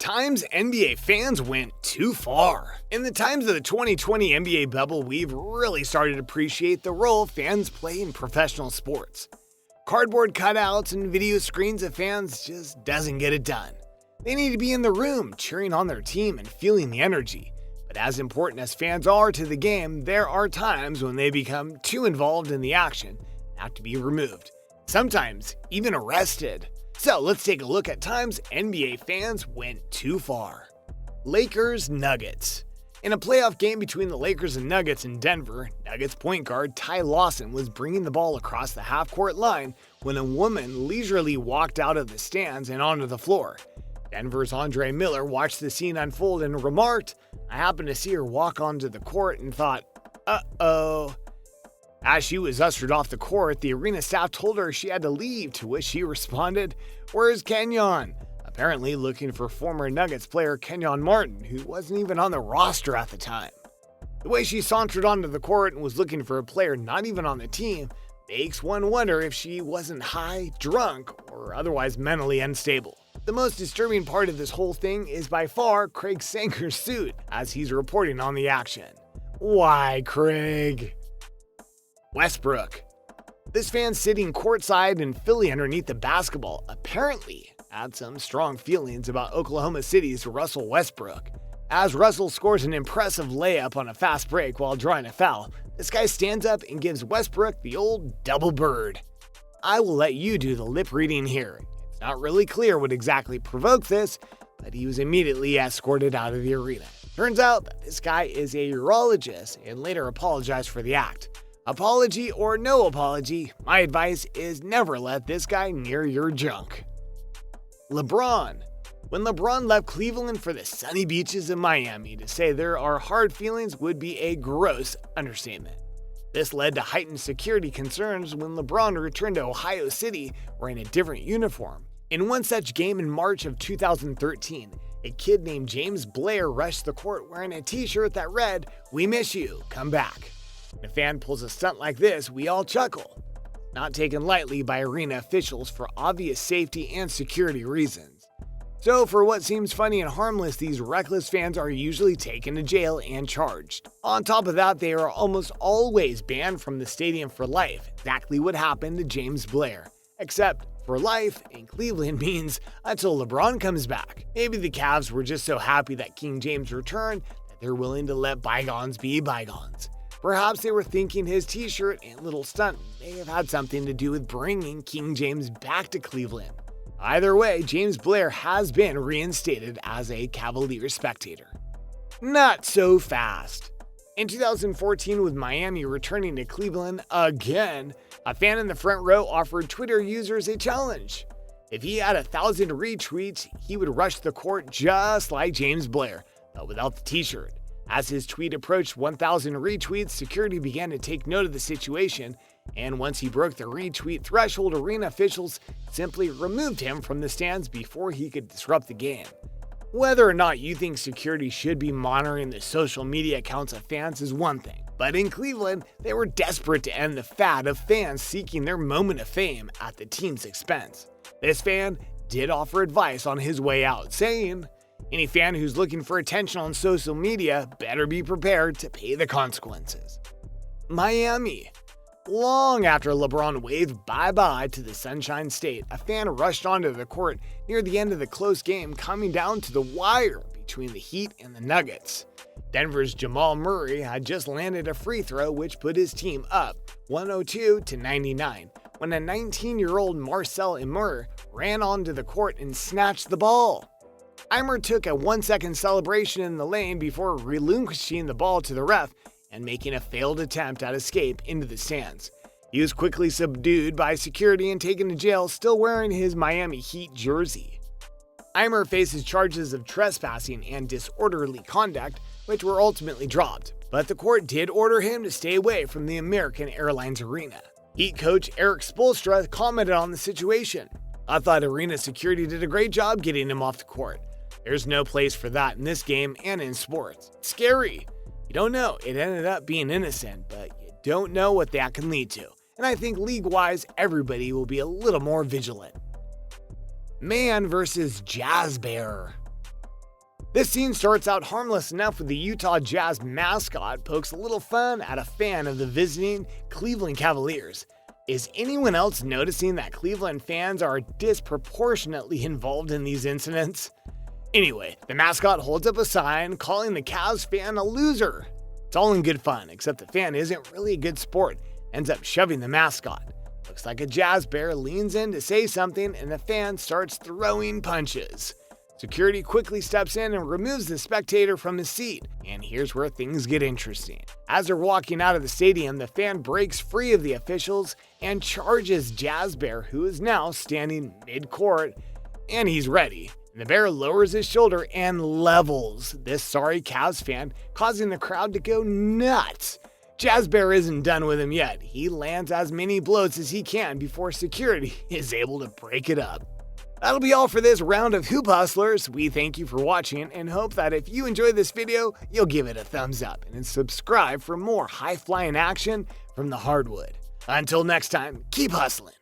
times NBA fans went too far. In the times of the 2020 NBA bubble, we've really started to appreciate the role fans play in professional sports. Cardboard cutouts and video screens of fans just doesn't get it done. They need to be in the room, cheering on their team and feeling the energy. But as important as fans are to the game, there are times when they become too involved in the action and have to be removed. Sometimes even arrested. So let's take a look at times NBA fans went too far. Lakers Nuggets. In a playoff game between the Lakers and Nuggets in Denver, Nuggets point guard Ty Lawson was bringing the ball across the half-court line when a woman leisurely walked out of the stands and onto the floor. Denver's Andre Miller watched the scene unfold and remarked, "I happened to see her walk onto the court and thought, uh-oh." As she was ushered off the court, the arena staff told her she had to leave, to which she responded, "Where's Kenyon?" Apparently looking for former Nuggets player Kenyon Martin, who wasn't even on the roster at the time. The way she sauntered onto the court and was looking for a player not even on the team makes one wonder if she wasn't high, drunk, or otherwise mentally unstable. The most disturbing part of this whole thing is by far Craig Sanger's suit, as he's reporting on the action. Why, Craig? Westbrook. This fan sitting courtside in Philly underneath the basketball apparently had some strong feelings about Oklahoma City's Russell Westbrook. As Russell scores an impressive layup on a fast break while drawing a foul, this guy stands up and gives Westbrook the old double bird. I will let you do the lip reading here. It's not really clear what exactly provoked this, but he was immediately escorted out of the arena. Turns out that this guy is a urologist and later apologized for the act. Apology or no apology, my advice is never let this guy near your junk. LeBron. When LeBron left Cleveland for the sunny beaches of Miami, to say there are hard feelings would be a gross understatement. This led to heightened security concerns when LeBron returned to Ohio City wearing a different uniform. In one such game in March of 2013, a kid named James Blair rushed the court wearing a t-shirt that read, "We miss you, come back." When a fan pulls a stunt like this, we all chuckle. Not taken lightly by arena officials for obvious safety and security reasons. So for what seems funny and harmless, these reckless fans are usually taken to jail and charged. On top of that, they are almost always banned from the stadium for life, exactly what happened to James Blair. Except for life in Cleveland means until LeBron comes back. Maybe the Cavs were just so happy that King James returned that they're willing to let bygones be bygones. Perhaps they were thinking his t-shirt and little stunt may have had something to do with bringing King James back to Cleveland. Either way, James Blair has been reinstated as a Cavaliers spectator. Not so fast. In 2014, with Miami returning to Cleveland again, a fan in the front row offered Twitter users a challenge. If he had 1,000 retweets, he would rush the court just like James Blair, but without the t-shirt. As his tweet approached 1,000 retweets, security began to take note of the situation, and once he broke the retweet threshold, arena officials simply removed him from the stands before he could disrupt the game. Whether or not you think security should be monitoring the social media accounts of fans is one thing, but in Cleveland, they were desperate to end the fad of fans seeking their moment of fame at the team's expense. This fan did offer advice on his way out, saying, "Any fan who's looking for attention on social media better be prepared to pay the consequences." Miami. Long after LeBron waved bye-bye to the Sunshine State, a fan rushed onto the court near the end of the close game, coming down to the wire between the Heat and the Nuggets. Denver's Jamal Murray had just landed a free throw which put his team up 102-99 when a 19-year-old Marcel Emer ran onto the court and snatched the ball. Eimer took a 1-second celebration in the lane before relinquishing the ball to the ref and making a failed attempt at escape into the stands. He was quickly subdued by security and taken to jail, still wearing his Miami Heat jersey. Eimer faces charges of trespassing and disorderly conduct, which were ultimately dropped, but the court did order him to stay away from the American Airlines Arena. Heat coach Erik Spoelstra commented on the situation. "I thought arena security did a great job getting him off the court. There's no place for that in this game and in sports. Scary. You don't know, it ended up being innocent, but you don't know what that can lead to. And I think league-wise, everybody will be a little more vigilant." Man versus Jazz Bear. This scene starts out harmless enough with the Utah Jazz mascot pokes a little fun at a fan of the visiting Cleveland Cavaliers. Is anyone else noticing that Cleveland fans are disproportionately involved in these incidents? Anyway, the mascot holds up a sign calling the Cavs fan a loser. It's all in good fun, except the fan isn't really a good sport, ends up shoving the mascot. Looks like a Jazz bear leans in to say something and the fan starts throwing punches. Security quickly steps in and removes the spectator from his seat, and here's where things get interesting. As they're walking out of the stadium, the fan breaks free of the officials and charges Jazz Bear, who is now standing mid-court, and he's ready. And the bear lowers his shoulder and levels this sorry Cavs fan, causing the crowd to go nuts. Jazz Bear isn't done with him yet. He lands as many blows as he can before security is able to break it up. That'll be all for this round of Hoop Hustlers. We thank you for watching and hope that if you enjoyed this video, you'll give it a thumbs up and subscribe for more high-flying action from the hardwood. Until next time, keep hustling.